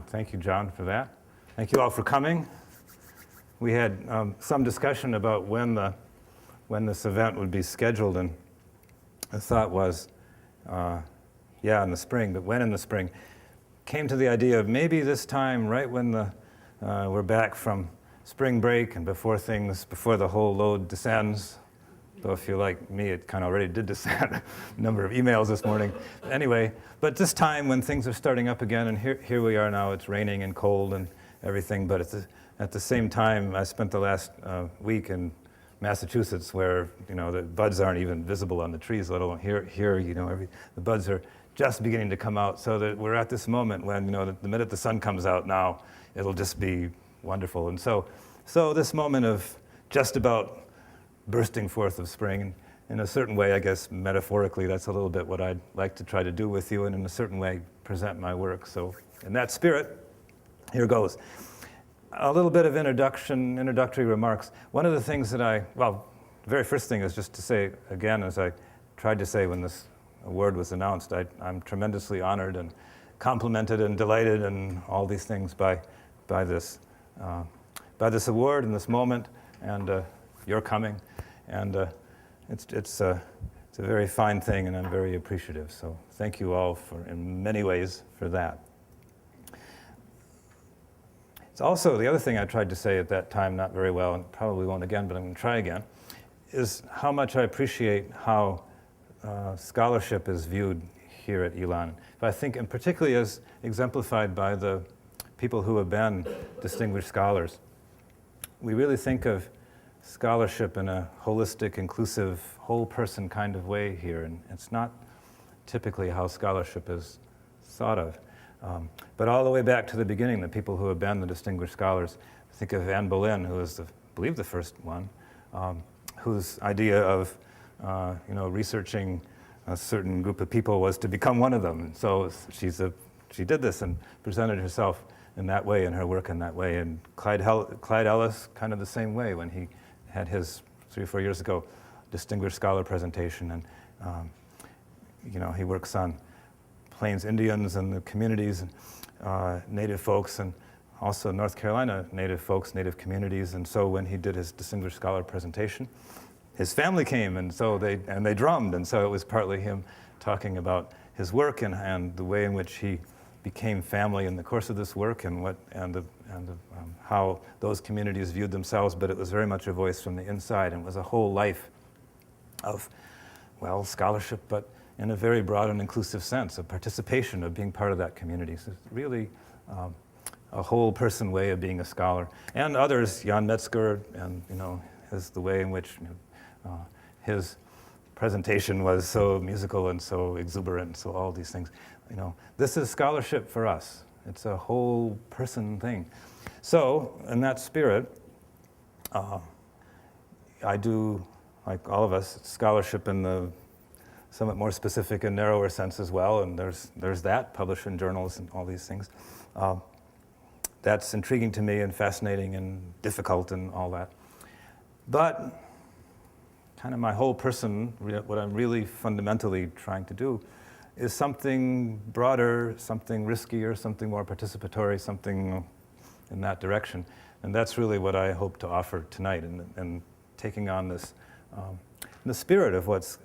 Thank you, John, for that. Thank you all for coming. We had some discussion about when this event would be scheduled, and the thought was, in the spring, but when in the spring? Came to the idea of maybe this time, right when we're back from spring break and before the whole load descends. Though if you're like me, it kind of already did descend. A number of emails this morning. Anyway, but this time when things are starting up again, and here we are now, it's raining and cold and everything, but at the same time, I spent the last week in Massachusetts where, the buds aren't even visible on the trees, let alone here, the buds are just beginning to come out, so that we're at this moment when, the minute the sun comes out now, it'll just be wonderful. And so this moment of just about bursting forth of spring, and in a certain way, I guess, metaphorically, that's a little bit what I'd like to try to do with you, and in a certain way, present my work. So in that spirit, here goes. A little bit of introductory remarks. One of the things the very first thing is just to say, again, as I tried to say when this award was announced, I'm tremendously honored and complimented and delighted and all these things by this award and this moment, and your coming. And it's a very fine thing, and I'm very appreciative. So thank you all in many ways for that. It's also the other thing I tried to say at that time, not very well, and probably won't again, but I'm going to try again, is how much I appreciate how scholarship is viewed here at Elon. But I think, and particularly as exemplified by the people who have been distinguished scholars, we really think of scholarship in a holistic, inclusive, whole person kind of way here, and it's not typically how scholarship is thought of. But all the way back to the beginning, the people who have been the distinguished scholars, think of Anne Boleyn, who was, I believe, the first one, whose idea of researching a certain group of people was to become one of them. And so she did this and presented herself in that way, in her work in that way. And Clyde Ellis, kind of the same way, when he had his 3 or 4 years ago distinguished scholar presentation, and he works on Plains Indians and the communities, and Native folks, and also North Carolina Native folks, Native communities. And so when he did his distinguished scholar presentation, his family came, and so they drummed, and so it was partly him talking about his work and the way in which he became family in the course of this work, and how those communities viewed themselves. But it was very much a voice from the inside, and it was a whole life of, scholarship, but in a very broad and inclusive sense, of participation, of being part of that community. So it's really a whole person way of being a scholar. And others, Jan Metzger, and the way in which his presentation was so musical and so exuberant, and so all these things. This is scholarship for us. It's a whole person thing. So, in that spirit, I do, like all of us, scholarship in the somewhat more specific and narrower sense as well, and there's that, published in journals and all these things. That's intriguing to me and fascinating and difficult and all that. But kind of my whole person, what I'm really fundamentally trying to do is something broader, something riskier, something more participatory, something in that direction. And that's really what I hope to offer tonight, and taking on this, in the spirit of what's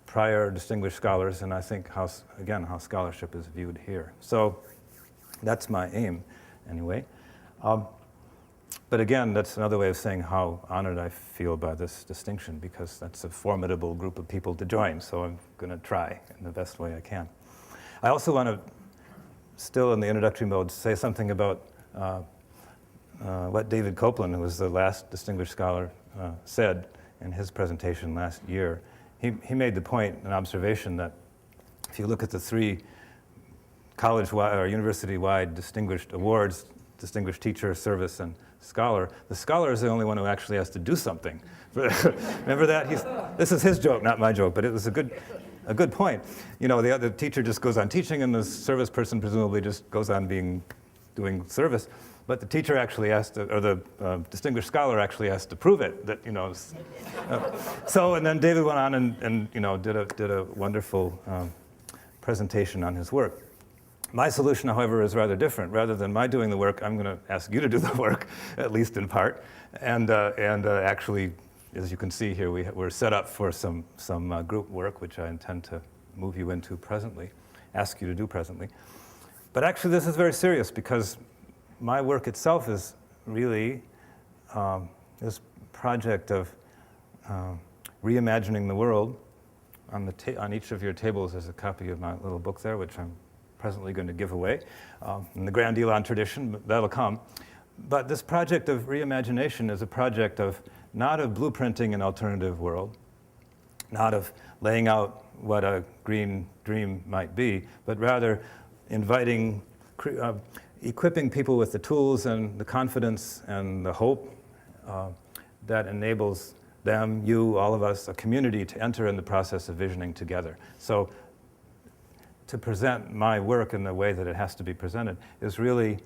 prior distinguished scholars, and I think how scholarship is viewed here. So that's my aim, anyway. But again, that's another way of saying how honored I feel by this distinction, because that's a formidable group of people to join, so I'm going to try in the best way I can. I also want to, still in the introductory mode, say something about what David Copeland, who was the last distinguished scholar, said in his presentation last year. He made the point, an observation, that if you look at the 3 college-wide or university-wide distinguished awards, distinguished teacher, service, and scholar, the scholar is the only one who actually has to do something. Remember that? This is his joke, not my joke, but it was a good point. The other teacher just goes on teaching, and the service person presumably just goes on doing service. But the teacher actually has to, or the distinguished scholar actually has to prove it. That So, and then David went on and did a wonderful presentation on his work. My solution, however, is rather different. Rather than my doing the work, I'm going to ask you to do the work, at least in part. And actually, as you can see here, we're set up for some group work, which I intend to move you into presently, ask you to do presently. But actually, this is very serious because my work itself is really this project of reimagining the world. On each of your tables is a copy of my little book there, which I'm presently going to give away. In the grand Elon tradition, that'll come. But this project of reimagination is a project of not of blueprinting an alternative world, not of laying out what a green dream might be, but rather inviting, equipping people with the tools and the confidence and the hope that enables them, you, all of us, a community to enter in the process of visioning together. So to present my work in the way that it has to be presented is really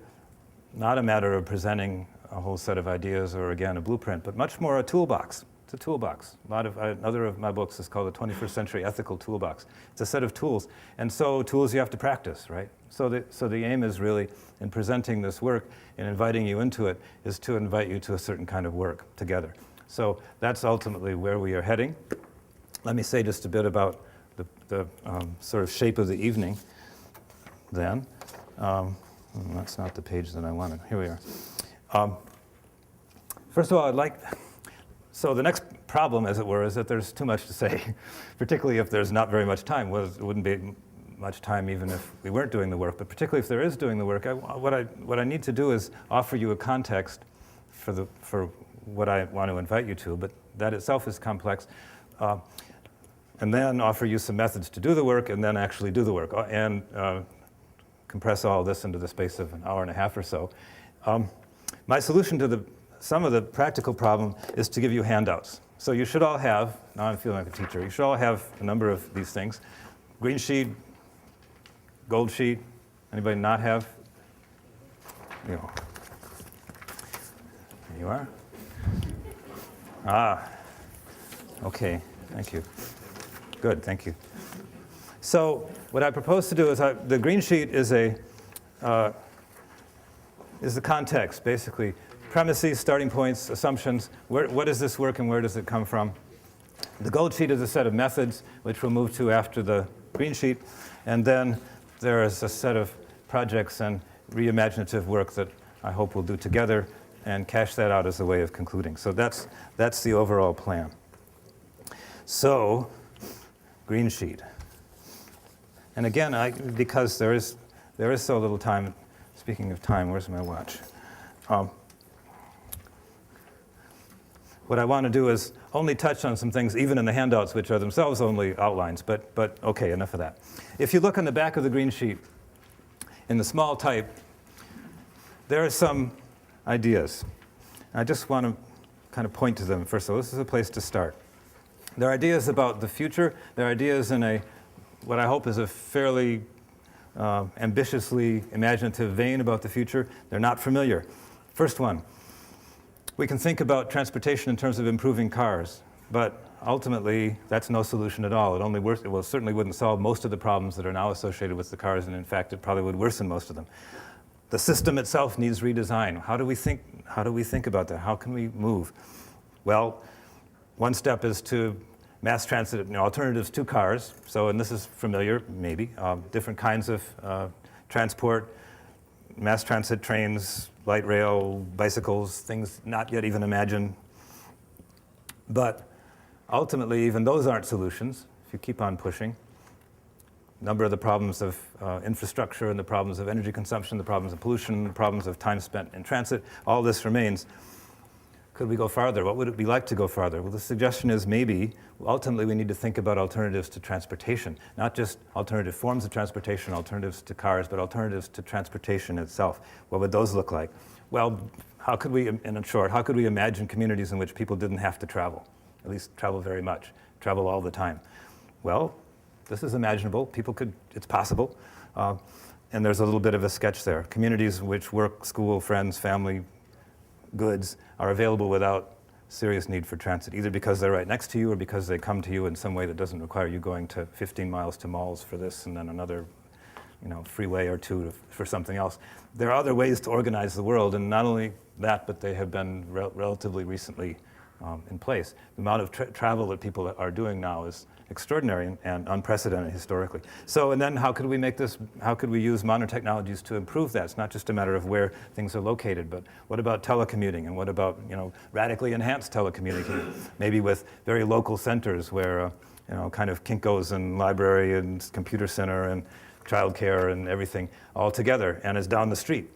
not a matter of presenting a whole set of ideas or, again, a blueprint, but much more a toolbox. It's a toolbox. Another of my books is called the 21st Century Ethical Toolbox. It's a set of tools. And so tools you have to practice, right? So the aim is really, in presenting this work and inviting you into it, is to invite you to a certain kind of work together. So that's ultimately where we are heading. Let me say just a bit about the sort of shape of the evening then. That's not the page that I wanted. Here we are. First of all, so the next problem, as it were, is that there's too much to say, particularly if there's not very much time. Well, it wouldn't be much time even if we weren't doing the work, but particularly if there is doing the work, what I need to do is offer you a context for what I want to invite you to, but that itself is complex, and then offer you some methods to do the work, and then actually do the work, and compress all this into the space of an hour and a half or so. My solution to some of the practical problem is to give you handouts. So you should all have, now I'm feeling like a teacher, you should all have a number of these things. Green sheet, gold sheet, anybody not have? You know. There you are. Okay, thank you. Good, thank you. So what I propose to do is the green sheet is the context, basically. Premises, starting points, assumptions. What is this work and where does it come from? The gold sheet is a set of methods, which we'll move to after the green sheet. And then there is a set of projects and reimaginative work that I hope we'll do together and cash that out as a way of concluding. So that's the overall plan. So, green sheet. And again, because there is so little time, speaking of time, where's my watch? What I want to do is only touch on some things, even in the handouts, which are themselves only outlines, but okay, enough of that. If you look on the back of the green sheet, in the small type, there are some ideas. I just want to kind of point to them first. So this is a place to start. There are ideas about the future. There are ideas in what I hope is a fairly ambitiously imaginative vein about the future. They're not familiar. First one, we can think about transportation in terms of improving cars, but ultimately that's no solution at all. It certainly wouldn't solve most of the problems that are now associated with the cars, and in fact it probably would worsen most of them. The system itself needs redesign. How do we think about that? How can we move? Well, one step is to mass transit, alternatives to cars. So, and this is familiar, maybe, different kinds of transport, mass transit, trains, light rail, bicycles, things not yet even imagined. But ultimately, even those aren't solutions if you keep on pushing. A number of the problems of infrastructure and the problems of energy consumption, the problems of pollution, the problems of time spent in transit, all this remains. Could we go farther? What would it be like to go farther? Well, the suggestion is maybe, ultimately, we need to think about alternatives to transportation, not just alternative forms of transportation, alternatives to cars, but alternatives to transportation itself. What would those look like? Well, how could we, in short, how could we imagine communities in which people didn't have to travel, at least travel very much, travel all the time? Well, this is imaginable. It's possible. And there's a little bit of a sketch there. Communities in which work, school, friends, family, goods are available without serious need for transit, either because they're right next to you or because they come to you in some way that doesn't require you going to 15 miles to malls for this and then another freeway or two for something else. There are other ways to organize the world, and not only that, but they have been relatively recently in place. The amount of travel that people are doing now is extraordinary and unprecedented historically. So, and then how could we use modern technologies to improve that? It's not just a matter of where things are located, but what about telecommuting, and what about, radically enhanced telecommuting, maybe with very local centers where, kind of Kinko's and library and computer center and childcare and everything all together, and is down the street.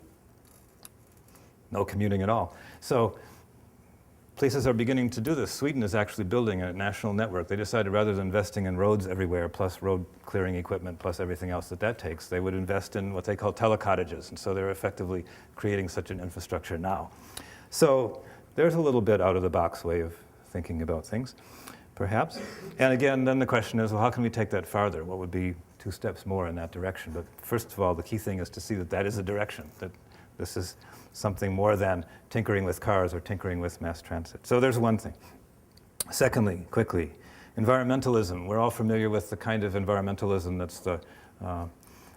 No commuting at all. So places are beginning to do this. Sweden is actually building a national network. They decided rather than investing in roads everywhere, plus road clearing equipment, plus everything else that takes, they would invest in what they call telecottages. And so they're effectively creating such an infrastructure now. So there's a little bit out of the box way of thinking about things, perhaps. And again, then the question is, well, how can we take that farther? What would be 2 steps more in that direction? But first of all, the key thing is to see that that is a direction, that this is something more than tinkering with cars or tinkering with mass transit. So there's one thing. Secondly, quickly, environmentalism. We're all familiar with the kind of environmentalism that's the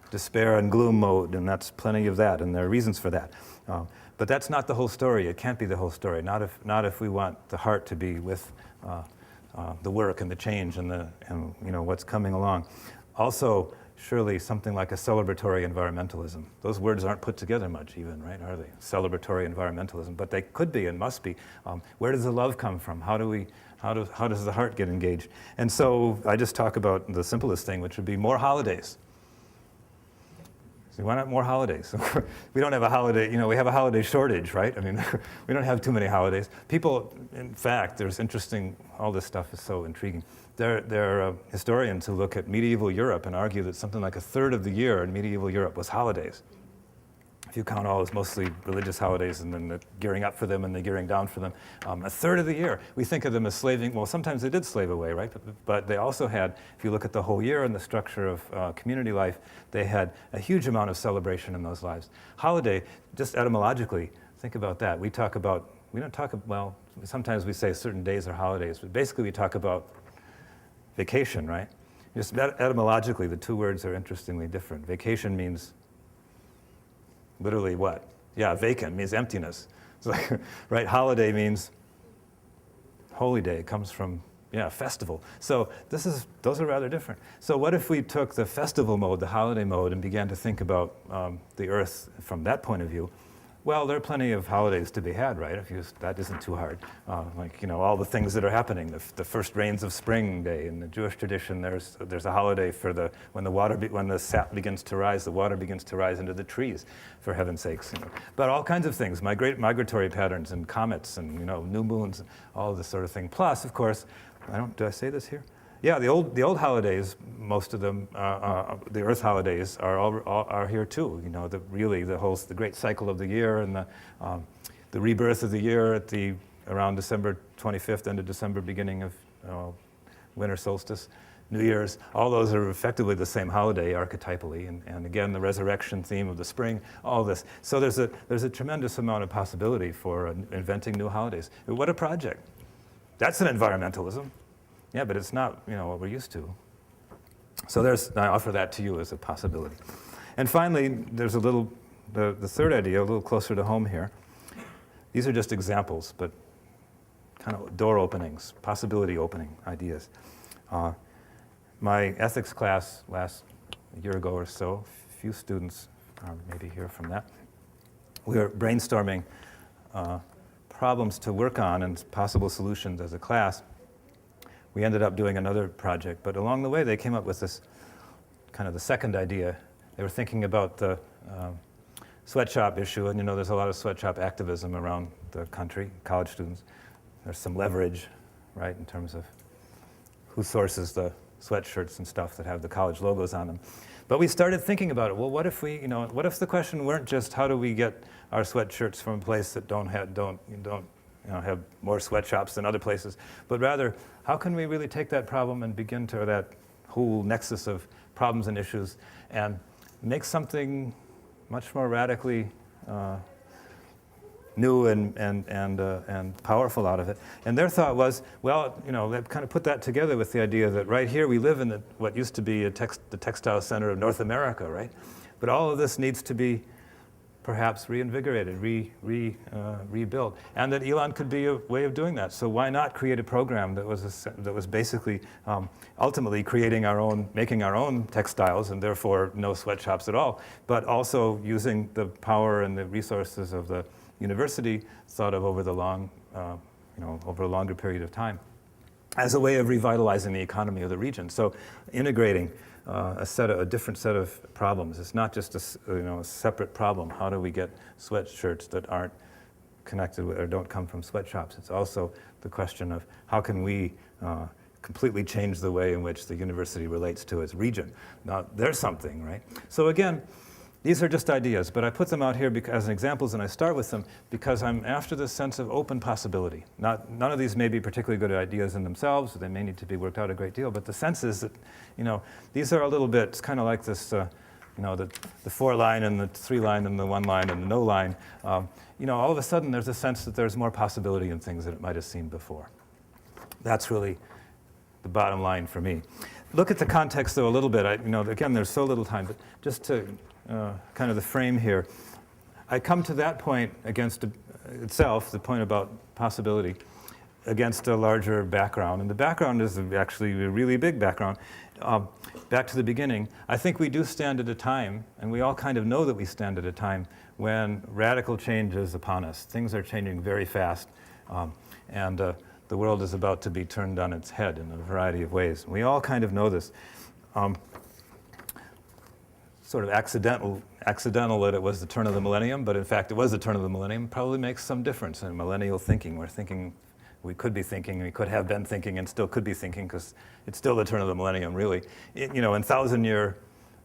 despair and gloom mode, and that's plenty of that, and there are reasons for that. But that's not the whole story. It can't be the whole story, not if we want the heart to be with the work and the change and what's coming along. Also, surely something like a celebratory environmentalism. Those words aren't put together much even, right, are they? Celebratory environmentalism, but they could be and must be. Where does the love come from? How does the heart get engaged? And so I just talk about the simplest thing, which would be more holidays. So why not more holidays? We don't have a holiday, we have a holiday shortage, right? I mean, we don't have too many holidays. People, in fact, there's interesting, all this stuff is so intriguing. There are historians who look at medieval Europe and argue that something like 1/3 of the year in medieval Europe was holidays. If you count all as mostly religious holidays and then the gearing up for them and the gearing down for them, 1/3 of the year, we think of them as slaving. Well, sometimes they did slave away, right? But they also had, if you look at the whole year and the structure of community life, they had a huge amount of celebration in those lives. Holiday, just etymologically, think about that. We don't talk, well, sometimes we say certain days are holidays, but basically we talk about vacation, right? Just etymologically, the 2 words are interestingly different. Vacation means literally what? Yeah, vacant means emptiness. It's like, right? Holiday means holy day. It comes from, festival. So those are rather different. So what if we took the festival mode, the holiday mode, and began to think about the earth from that point of view? Well, there are plenty of holidays to be had, right? That isn't too hard. All the things that are happening. The first rains of spring day in the Jewish tradition. There's a holiday for when the sap begins to rise, the water begins to rise into the trees, for heaven's sakes. But all kinds of things, migratory patterns and comets and new moons, all of this sort of thing. Plus, of course, do I say this here? Yeah, the old holidays, most of them, the Earth holidays are here too. The great cycle of the year and the rebirth of the year around December 25th, end of December, beginning of winter solstice, New Year's. All those are effectively the same holiday archetypally, and again the resurrection theme of the spring. All this. So there's a tremendous amount of possibility for inventing new holidays. What a project! That's an environmentalism. Yeah, but it's not, what we're used to. So I offer that to you as a possibility. And finally, there's the third idea, a little closer to home here. These are just examples, but kind of door openings, possibility opening ideas. My ethics class a year ago or so, a few students maybe hear from that. We were brainstorming problems to work on and possible solutions as a class. We ended up doing another project, but along the way they came up with this kind of the second idea. They were thinking about the sweatshop issue, and there's a lot of sweatshop activism around the country, college students. There's some leverage, right, in terms of who sources the sweatshirts and stuff that have the college logos on them. But we started thinking about it. Well, what if the question weren't just how do we get our sweatshirts from a place that don't have more sweatshops than other places, but rather, how can we really take that problem and begin to that whole nexus of problems and issues and make something much more radically new and powerful out of it. And their thought was, well, they kind of put that together with the idea that right here we live in what used to be the textile center of North America, right? But all of this needs to be perhaps reinvigorated, rebuilt, and that Elon could be a way of doing that. So why not create a program that was basically ultimately making our own textiles, and therefore no sweatshops at all, but also using the power and the resources of the university, thought of over over a longer period of time, as a way of revitalizing the economy of the region. So integrating a different set of problems. It's not just a separate problem. How do we get sweatshirts that aren't connected with or don't come from sweatshops? It's also the question of how can we completely change the way in which the university relates to its region. Now, there's something, right? So again, these are just ideas, but I put them out here as examples, and I start with them because I'm after this sense of open possibility. None of these may be particularly good ideas in themselves, they may need to be worked out a great deal, but the sense is that, these are a little bit, it's kind of like this, the 4-line and the 3-line and the 1-line and the no line. All of a sudden there's a sense that there's more possibility in things than it might have seemed before. That's really the bottom line for me. Look at the context, though, a little bit. Again, there's so little time, but just to kind of the frame here, I come to that point against itself, the point about possibility, against a larger background. And the background is actually a really big background. Back to the beginning, I think we do stand at a time, and we all kind of know that we stand at a time, when radical change is upon us. Things are changing very fast, and the world is about to be turned on its head in a variety of ways. We all kind of know this. Sort of accidental that it was the turn of the millennium, but in fact it was the turn of the millennium, probably makes some difference in millennial thinking. We could be thinking, we could have been thinking, and still could be thinking, because it's still the turn of the millennium, really. In 1,000-year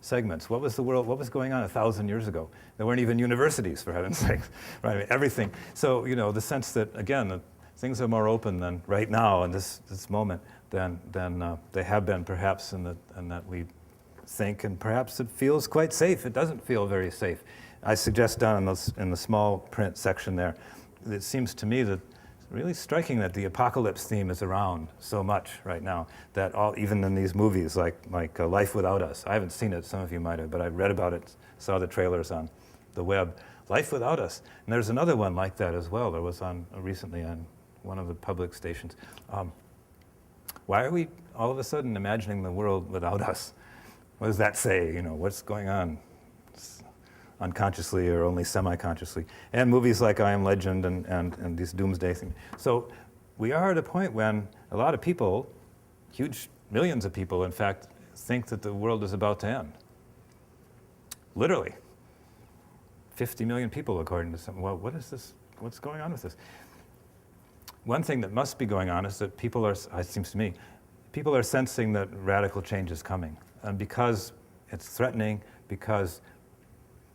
segments. What was going on 1,000 years ago? There weren't even universities, for heaven's sakes, right? I mean, everything. So, the sense that, again, that things are more open than right now in this moment than they have been, perhaps, and that we think, and perhaps it feels quite safe. It doesn't feel very safe. I suggest down in the small print section there, it seems to me that it's really striking that the apocalypse theme is around so much right now, that even in these movies like Life Without Us, I haven't seen it, some of you might have, but I read about it, saw the trailers on the web. Life Without Us. And there's another one like that as well. There was recently on one of the public stations. Why are we all of a sudden imagining the world without us? What does that say? What's going on unconsciously or only semi-consciously? And movies like I Am Legend and these Doomsday things. So we are at a point when a lot of people, huge millions of people, in fact, think that the world is about to end. Literally. 50 million people, according to some. Well, what is this? What's going on with this? One thing that must be going on is that it seems to me, people are sensing that radical change is coming. And because it's threatening, because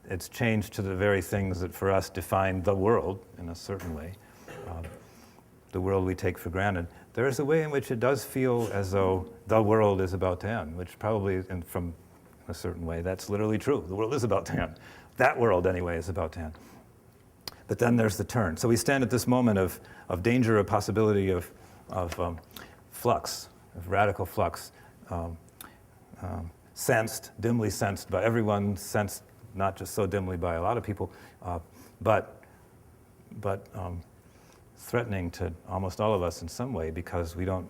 it's changed to the very things that for us define the world in a certain way, the world we take for granted, there is a way in which it does feel as though the world is about to end, which probably, from a certain way, that's literally true. The world is about to end. That world, anyway, is about to end. But then there's the turn. So we stand at this moment of danger, of possibility of flux, of radical flux, dimly sensed by everyone, sensed not just so dimly by a lot of people, but threatening to almost all of us in some way, because we don't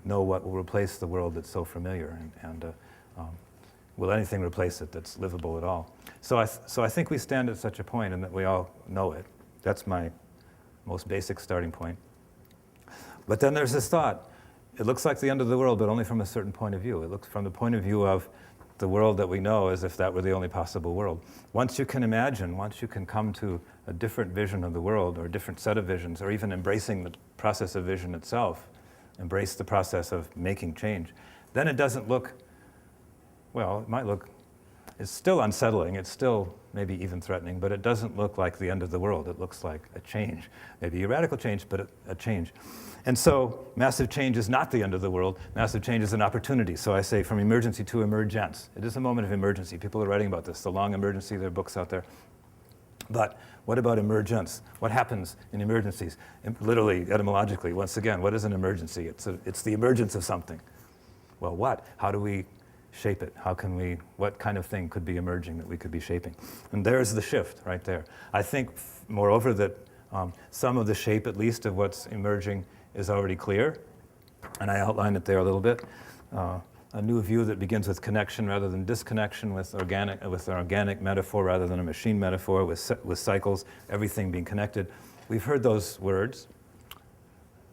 know what will replace the world that's so familiar, and will anything replace it that's livable at all? So I think we stand at such a point, and that we all know it. That's my most basic starting point. But then there's this thought. It looks like the end of the world, but only from a certain point of view. It looks from the point of view of the world that we know, as if that were the only possible world. Once you can imagine, once you can come to a different vision of the world, or a different set of visions, or even embracing the process of vision itself, embrace the process of making change, then it doesn't look, well, it might look, it's still unsettling, it's still maybe even threatening, but it doesn't look like the end of the world. It looks like a change, maybe a radical change, but a change. And so massive change is not the end of the world. Massive change is an opportunity. So I say from emergency to emergence. It is a moment of emergency. People are writing about this. The long emergency, there are books out there. But what about emergence? What happens in emergencies? Literally, etymologically, once again, what is an emergency? It's the emergence of something. Well, what? How do we shape it? What kind of thing could be emerging that we could be shaping? And there's the shift right there. I think, moreover, that some of the shape, at least, of what's emerging is already clear. And I outlined it there a little bit. A new view that begins with connection rather than disconnection, with an organic metaphor rather than a machine metaphor, with cycles, everything being connected. We've heard those words,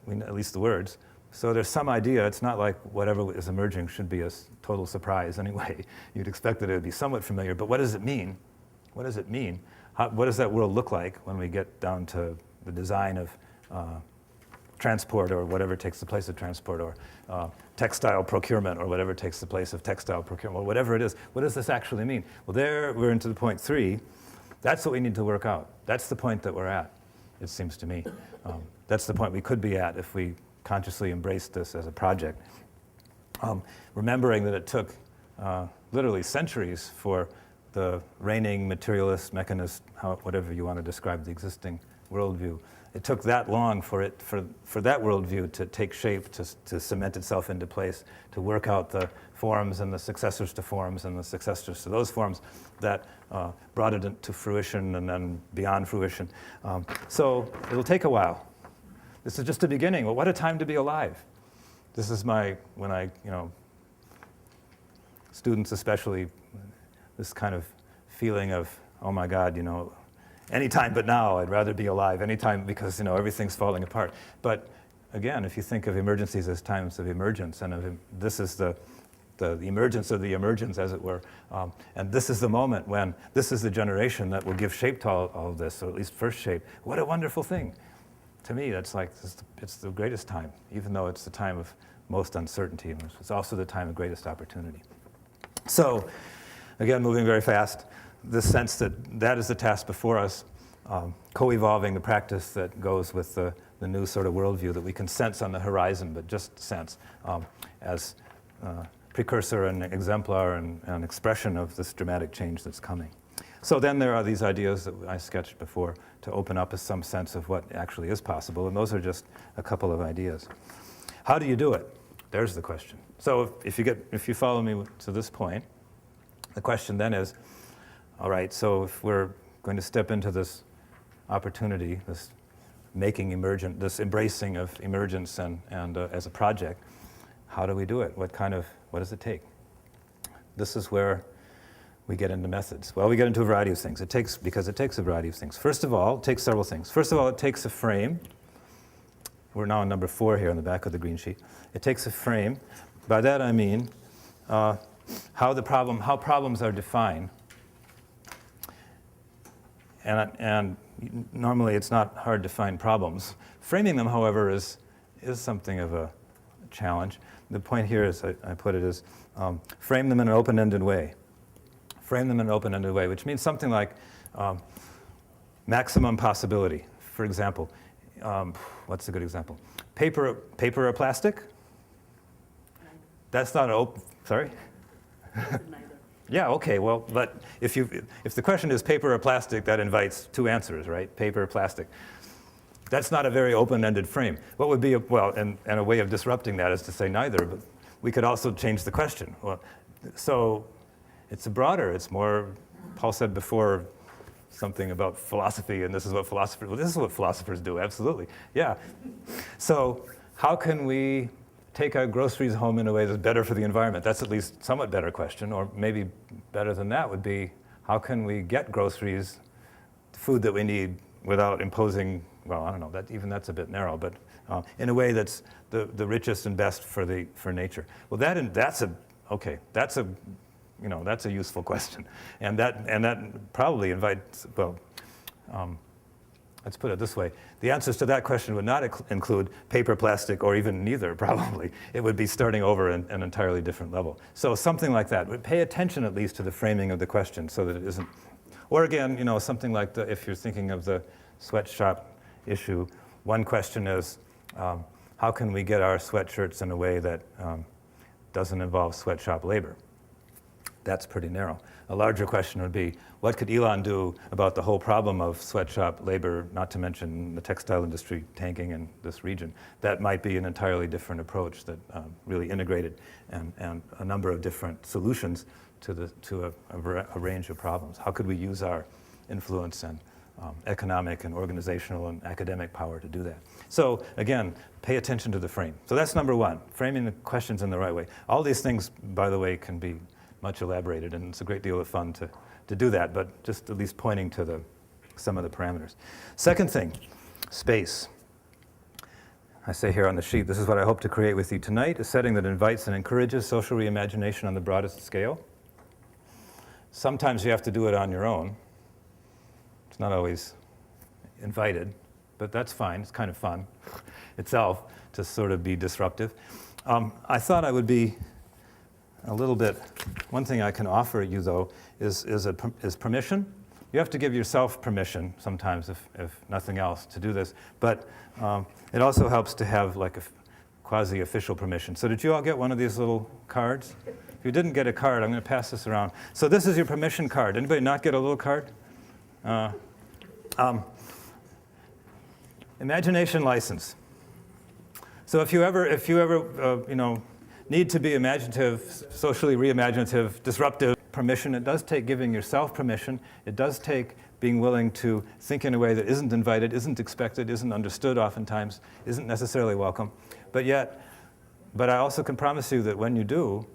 at least the words. So there's some idea. It's not like whatever is emerging should be a total surprise anyway. You'd expect that it would be somewhat familiar. But what does it mean? What does it mean? What does that world look like when we get down to the design of transport, or whatever takes the place of transport, or textile procurement, or whatever takes the place of textile procurement, or whatever it is? What does this actually mean? Well, there we're into the point 3. That's what we need to work out. That's the point that we're at, it seems to me. That's the point we could be at if we consciously embraced this as a project. Remembering that it took literally centuries for the reigning materialist, mechanist, whatever you want to describe the existing worldview. It took that long for that worldview to take shape, to cement itself into place, to work out the forms and the successors to forms and the successors to those forms that brought it into fruition and then beyond fruition. So it'll take a while. This is just the beginning. Well, what a time to be alive. This is students especially, this kind of feeling of, oh my God, anytime but now, I'd rather be alive, anytime, because everything's falling apart. But again, if you think of emergencies as times of emergence, and this is the emergence of the emergence, as it were, and this is the moment when this is the generation that will give shape to all of this, or at least first shape. What a wonderful thing. To me, that's like, it's the greatest time, even though it's the time of most uncertainty. It's also the time of greatest opportunity. So, again, moving very fast, this sense that is the task before us, co-evolving the practice that goes with the new sort of worldview that we can sense on the horizon, but just sense as precursor and exemplar and expression of this dramatic change that's coming. So then there are these ideas that I sketched before to open up some sense of what actually is possible, and those are just a couple of ideas. How do you do it? There's the question. So if you follow me to this point, the question then is, all right, so if we're going to step into this opportunity, this making emergent, this embracing of emergence and as a project, how do we do it? What does it take? This is where we get into methods. Well, we get into a variety of things. Because it takes a variety of things. First of all, it takes several things. First of all, it takes a frame. We're now on number 4 here on the back of the green sheet. It takes a frame. By that I mean how problems are defined. And normally it's not hard to find problems. Framing them, however, is something of a challenge. The point here is, I put it as, frame them in an open-ended way. Frame them in an open-ended way, which means something like maximum possibility. For example, what's a good example? Paper or plastic? That's not an open, sorry? Yeah, okay, well, but if the question is paper or plastic, that invites 2 answers, right? Paper or plastic. That's not a very open-ended frame. What would be, and a way of disrupting that is to say neither, but we could also change the question. Well, so it's it's more, Paul said before something about philosophy, and this is what philosophers do, absolutely, yeah. So how can we take our groceries home in a way that's better for the environment? That's at least somewhat better question, or maybe better than that would be, how can we get groceries, food that we need, without imposing, well, I don't know, that's a bit narrow, but in a way that's the richest and best for nature. Well, that's a useful question, and that probably invites, let's put it this way. The answers to that question would not include paper, plastic, or even neither, probably. It would be starting over an entirely different level. So something like that. But pay attention at least to the framing of the question so that it isn't, or again, something like if you're thinking of the sweatshop issue, one question is, how can we get our sweatshirts in a way that doesn't involve sweatshop labor? That's pretty narrow. A larger question would be, what could Elon do about the whole problem of sweatshop labor, not to mention the textile industry tanking in this region? That might be an entirely different approach that really integrated and a number of different solutions to a range of problems. How could we use our influence and economic and organizational and academic power to do that? So again, pay attention to the frame. So that's number one, framing the questions in the right way. All these things, by the way, can be much elaborated, and it's a great deal of fun to do that, but just at least pointing to some of the parameters. Second thing, space. I say here on the sheet, this is what I hope to create with you tonight, a setting that invites and encourages social reimagination on the broadest scale. Sometimes you have to do it on your own. It's not always invited, but that's fine. It's kind of fun itself to sort of be disruptive. I thought I would be a little bit, one thing I can offer you though is permission. You have to give yourself permission sometimes, if nothing else, to do this, but it also helps to have like a quasi-official permission. So did you all get one of these little cards? If you didn't get a card, I'm going to pass this around. So this is your permission card. Anybody not get a little card? Imagination license. So if you ever need to be imaginative, socially reimaginative, disruptive, permission, it does take giving yourself permission. It does take being willing to think in a way that isn't invited, isn't expected, isn't understood oftentimes, isn't necessarily welcome. But I also can promise you that when you do,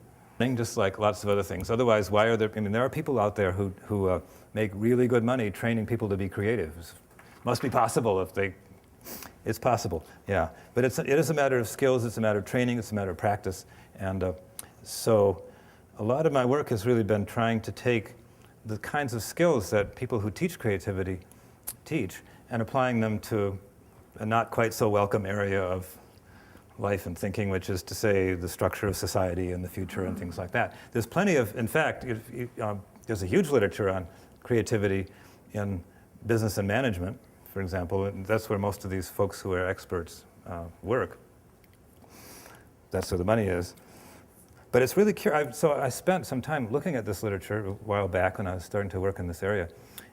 just like lots of other things. Otherwise, why are there? I mean, there are people out there who make really good money training people to be creative. It must be possible if they. It's possible, yeah. But it is a matter of skills. It's a matter of training. It's a matter of practice. And so, a lot of my work has really been trying to take the kinds of skills that people who teach creativity teach and applying them to a not quite so welcome area of life and thinking, which is to say the structure of society and the future and things like that. There's plenty of, in fact, there's a huge literature on creativity in business and management, for example, and that's where most of these folks who are experts work. That's where the money is. But it's really curious. So I spent some time looking at this literature a while back when I was starting to work in this area.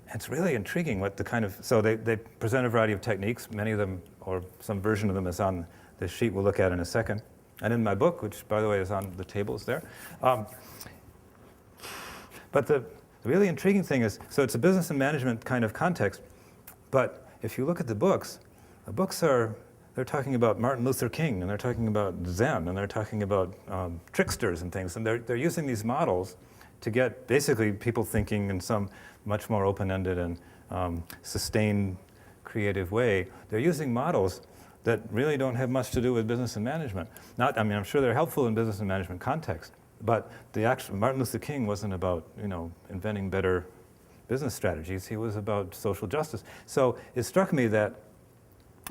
And it's really intriguing what the kind of, so they present a variety of techniques, many of them, or some version of them is on the sheet we'll look at in a second. And in my book, which by the way is on the tables there. But the really intriguing thing is, so it's a business and management kind of context, but if you look at the books they're talking about Martin Luther King, and they're talking about Zen, and they're talking about tricksters and things, and they're using these models to get basically people thinking in some much more open-ended and sustained creative way. They're using models that really don't have much to do with business and management. I'm sure they're helpful in business and management context, but the actual Martin Luther King wasn't about, inventing better business strategies. He was about social justice. So it struck me that,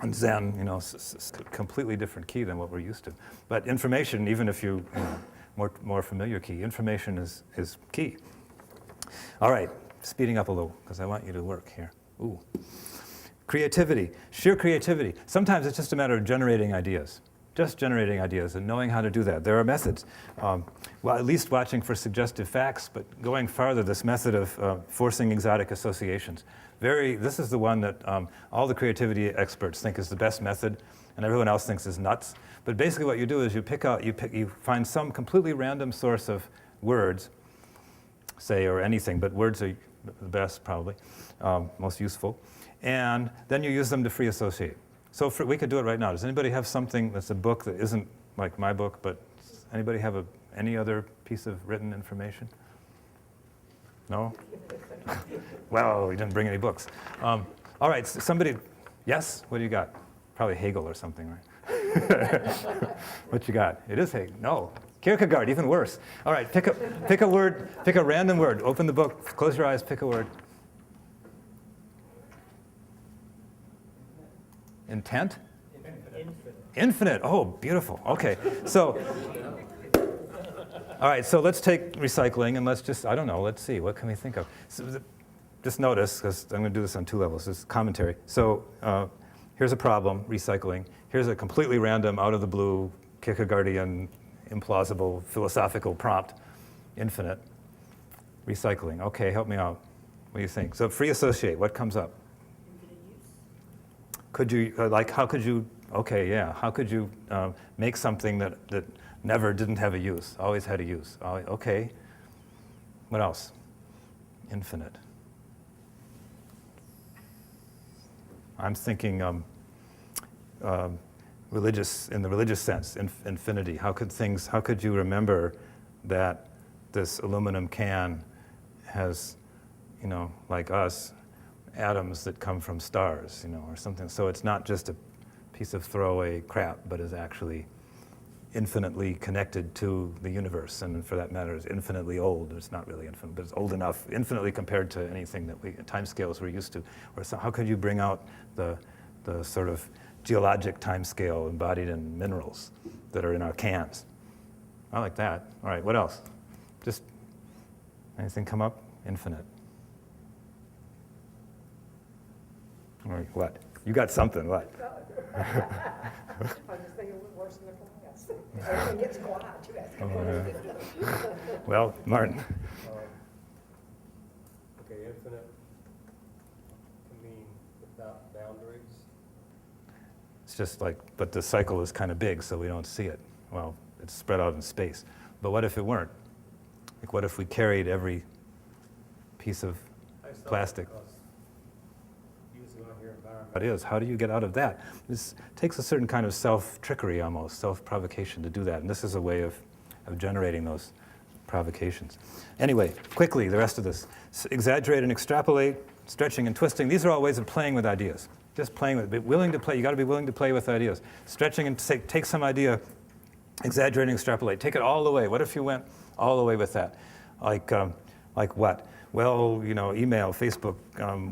and Zen, is a completely different key than what we're used to. But information, even if more familiar key, information is key. All right, speeding up a little, because I want you to work here. Ooh. Creativity, sheer creativity. Sometimes it's just a matter of generating ideas. Just generating ideas and knowing how to do that. There are methods. At least watching for suggestive facts, but going farther, this method of forcing exotic associations. This is the one that all the creativity experts think is the best method, and everyone else thinks is nuts. But basically what you do is you find some completely random source of words, say, or anything, but words are the best probably, most useful. And then you use them to free associate. So we could do it right now. Does anybody have something that's a book that isn't like my book, but anybody have any other piece of written information? No? Well, we didn't bring any books. All right, somebody, yes? What do you got? Probably Hegel or something, right? What you got? It is Hegel. No. Kierkegaard, even worse. All right, pick a word, pick a random word. Open the book, close your eyes, pick a word. Intent? Infinite. Oh, beautiful. Okay. So, all right, so let's take recycling and let's just, let's see, what can we think of? So, just notice, because I'm going to do this on two levels, this is commentary. So here's a problem, recycling. Here's a completely random, out of the blue, Kierkegaardian, implausible, philosophical prompt, infinite. Recycling. Okay, help me out. What do you think? So free associate, what comes up? Infinite use. Could you, how could you, okay, yeah, how could you make something that never didn't have a use, always had a use? Okay. What else? Infinite. I'm thinking religious, in the religious sense, infinity. How could you remember that this aluminum can has, like us, atoms that come from stars, or something. So it's not just a piece of throwaway crap, but is actually infinitely connected to the universe, and for that matter, is infinitely old. It's not really infinite, but it's old enough, infinitely compared to anything that timescales we're used to. Or so, how could you bring out the sort of geologic timescale embodied in minerals that are in our cans? I like that. All right, what else? Just anything come up? Infinite. All right, what? You got something, what? I was just thinking worse than the plants. Everything gets quiet. You ask Well, Martin. Okay, infinite can mean without boundaries. It's just like, but the cycle is kind of big, so we don't see it. Well, it's spread out in space. But what if it weren't? Like, what if we carried every piece of plastic? Using on your environment. It is. How do you get out of that? This takes a certain kind of self-trickery almost, self-provocation to do that. And this is a way of generating those provocations. Anyway, quickly, the rest of this. Exaggerate and extrapolate, stretching and twisting. These are all ways of playing with ideas. Just playing with it. Be willing to play. You got to be willing to play with ideas. Stretching and take some idea, exaggerate and extrapolate. Take it all the way. What if you went all the way with that? Like what? Well, email, Facebook,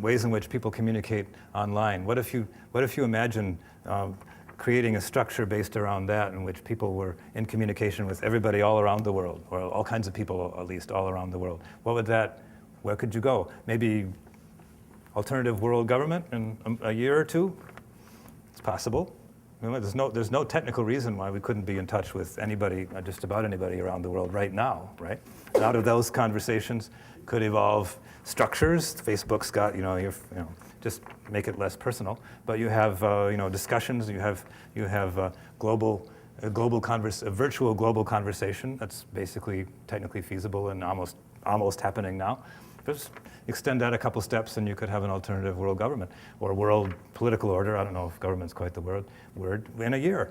ways in which people communicate online. What if you imagine creating a structure based around that in which people were in communication with everybody all around the world, or all kinds of people at least all around the world? Where could you go? Maybe alternative world government in a year or two? It's possible. There's no technical reason why we couldn't be in touch with anybody, just about anybody around the world right now, right? And out of those conversations could evolve structures. Facebook's got, just make it less personal. But you have, discussions. You have a virtual global conversation that's basically technically feasible and almost happening now. Just extend that a couple steps, and you could have an alternative world government or world political order. I don't know if government's quite the word in a year.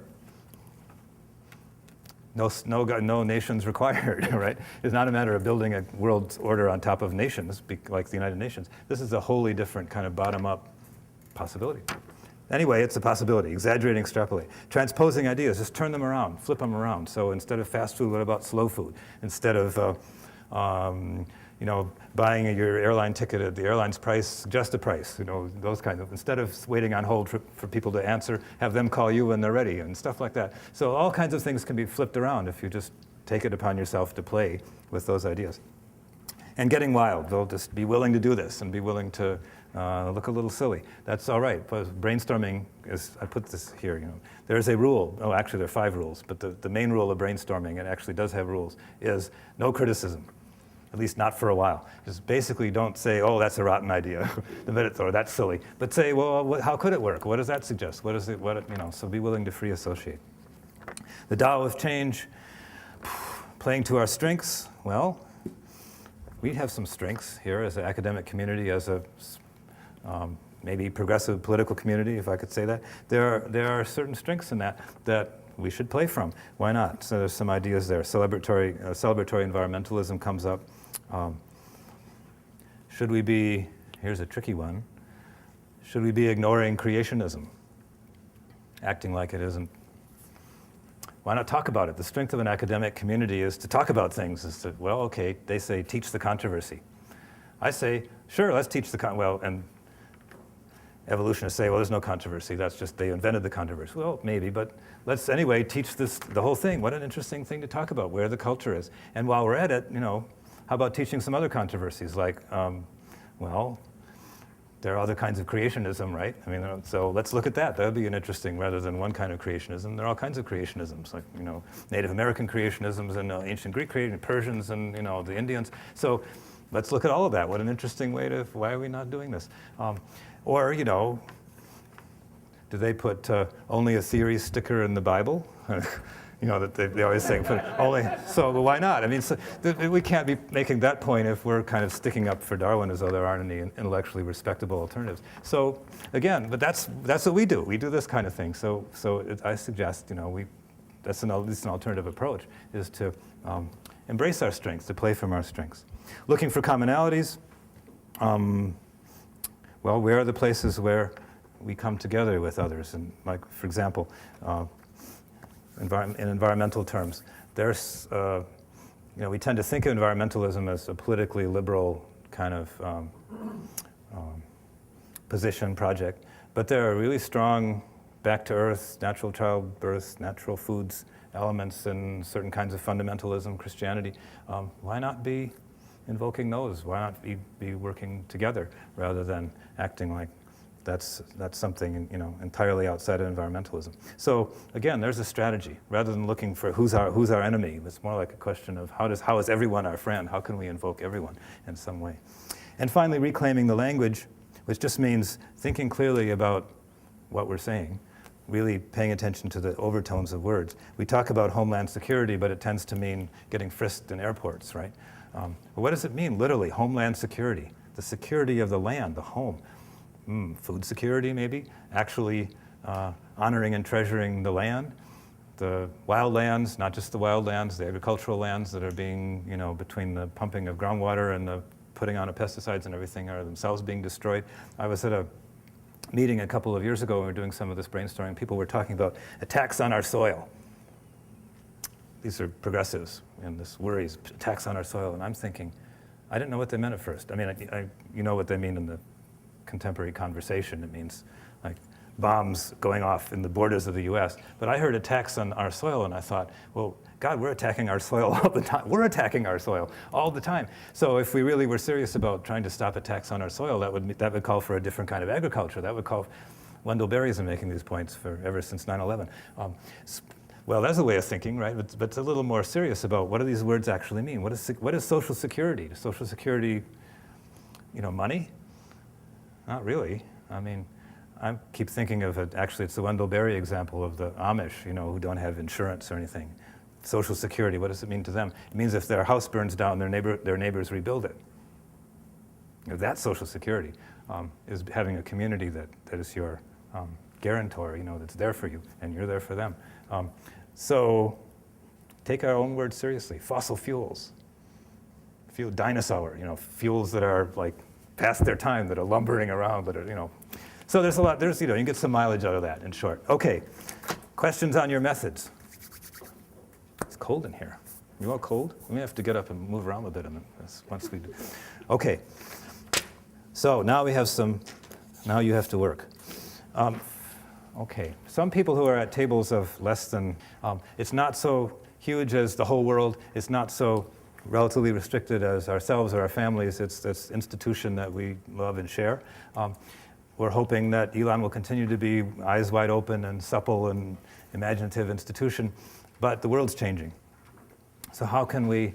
No nations required, right? It's not a matter of building a world order on top of nations, like the United Nations. This is a wholly different kind of bottom-up possibility. Anyway, it's a possibility. Exaggerate and extrapolate. Transposing ideas, just turn them around, flip them around. So instead of fast food, what about slow food? Instead of buying your airline ticket at the airline's price, just a price, those kinds of, instead of waiting on hold for people to answer, have them call you when they're ready and stuff like that. So all kinds of things can be flipped around if you just take it upon yourself to play with those ideas. And getting wild, they'll just be willing to do this and be willing to look a little silly. That's all right. But brainstorming is, I put this here, there's a rule. Oh, actually there are 5 rules, but the main rule of brainstorming, it actually does have rules, is no criticism. At least not for a while. Just basically don't say, oh, that's a rotten idea, or that's silly. But say, well, how could it work? What does that suggest? So be willing to free associate. The Tao of change, playing to our strengths. Well, we have some strengths here as an academic community, as a maybe progressive political community, if I could say that. There are certain strengths in that we should play from. Why not? So there's some ideas there. Celebratory environmentalism comes up. Should we be, here's a tricky one, should we be ignoring creationism? Acting like it isn't. Why not talk about it? The strength of an academic community is to talk about things. Is to, well, okay, they say teach the controversy. I say, sure, let's teach and evolutionists say, well, there's no controversy. That's just, they invented the controversy. Well, maybe, but let's anyway teach the whole thing. What an interesting thing to talk about, where the culture is. And while we're at it, how about teaching some other controversies like, there are other kinds of creationism, right? So let's look at that. That would be an interesting, rather than one kind of creationism. There are all kinds of creationisms, like, Native American creationisms and ancient Greek creationism, Persians and, the Indians. So let's look at all of that. What an interesting way to, why are we not doing this? Or, you know, do they put only a theory sticker in the Bible? You know, that they always say, put only, so well, why not? I mean, so, we can't be making that point if we're kind of sticking up for Darwin as though there aren't any intellectually respectable alternatives. So again, but that's what we do. We do this kind of thing. So I suggest, you know, that's at least an alternative approach, is to embrace our strengths, to play from our strengths. Looking for commonalities, well, where are the places where we come together with others? And like, for example, in environmental terms, there's, you know, we tend to think of environmentalism as a politically liberal kind of position, project, but there are really strong back to earth, natural childbirth, natural foods elements in certain kinds of fundamentalism, Christianity. Why not be invoking those? Why not be working together rather than acting like that's something, you know, entirely outside of environmentalism? So again, there's a strategy. Rather than looking for who's our enemy, it's more like a question of how is everyone our friend? How can we invoke everyone in some way? And finally, reclaiming the language, which just means thinking clearly about what we're saying, really paying attention to the overtones of words. We talk about homeland security, but it tends to mean getting frisked in airports, right? But what does it mean, literally, homeland security? The security of the land, the home. Food security, maybe? Actually honoring and treasuring the land, the wild lands, not just the wild lands, the agricultural lands that are being, you know, between the pumping of groundwater and the putting on of pesticides and everything are themselves being destroyed. I was at a meeting a couple of years ago when we were doing some of this brainstorming. People were talking about attacks on our soil. These are progressives, and this worries, attacks on our soil. And I'm thinking, I didn't know what they meant at first. I mean, you know what they mean in the contemporary conversation. It means like bombs going off in the borders of the US. But I heard attacks on our soil, and I thought, well, God, we're attacking our soil all the time. We're attacking our soil all the time. So if we really were serious about trying to stop attacks on our soil, that would call for a different kind of agriculture. That would call, Wendell Berry's been making these points ever since 9/11. Well, that's a way of thinking, right? But it's a little more serious about what do these words actually mean? What is social security? Does social security, you know, money? Not really. I mean, I keep thinking of it, actually, it's the Wendell Berry example of the Amish, you know, who don't have insurance or anything. Social security, what does it mean to them? It means if their house burns down, their neighbors rebuild it. You know, that's social security, is having a community that is your guarantor, you know, that's there for you, and you're there for them. So take our own words seriously. Fossil fuels, dinosaur, you know, fuels that are like past their time, that are lumbering around, that are, you know. So there's a lot, you know, you can get some mileage out of that, in short. Okay, questions on your methods? It's cold in here. You all cold? We may have to get up and move around a bit once we do. Okay, so now now you have to work. Okay, some people who are at tables of less than, it's not so huge as the whole world, it's not so relatively restricted as ourselves or our families, it's this institution that we love and share. We're hoping that Elon will continue to be eyes wide open and supple and imaginative institution, but the world's changing. So how can we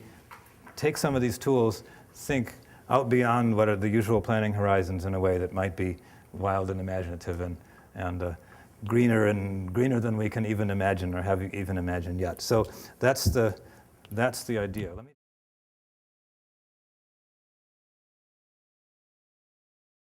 take some of these tools, think out beyond what are the usual planning horizons in a way that might be wild and imaginative and greener than we can even imagine or have even imagined yet. So that's the idea.